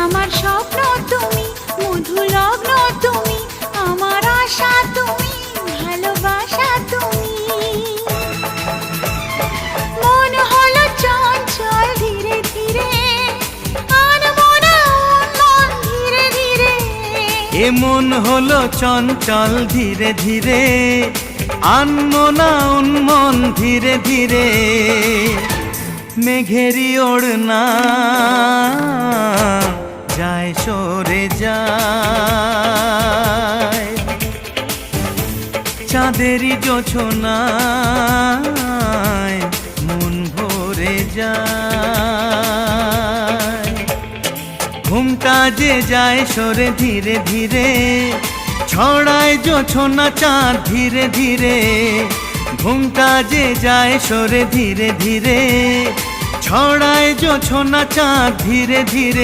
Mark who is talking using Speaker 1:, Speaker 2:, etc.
Speaker 1: আমার স্বপ্ন তুমি, মধু লগ্ন তুমি, আমার আশা তুমি, ভালোবাসা তুমি। মন হলো চঞ্চল ধীরে ধীরে, আনমনা মন ধীরে ধীরে।
Speaker 2: এ মন হলো চঞ্চল ধীরে ধীরে, আনমনা উন্মন ধীরে ধীরে। মেঘেরি ওড়না যায় সরে যায়, চাঁদেরই জোছনায় মন ভরে যায়। ঘুমটা যে যায় সরে ধীরে ধীরে, ছড়ায় জোছনা চাঁদ ধীরে ধীরে। ঘুমটা যে যায় সরে ধীরে ধীরে, ছড়ায় জোছনা চাঁদ ধীরে ধীরে।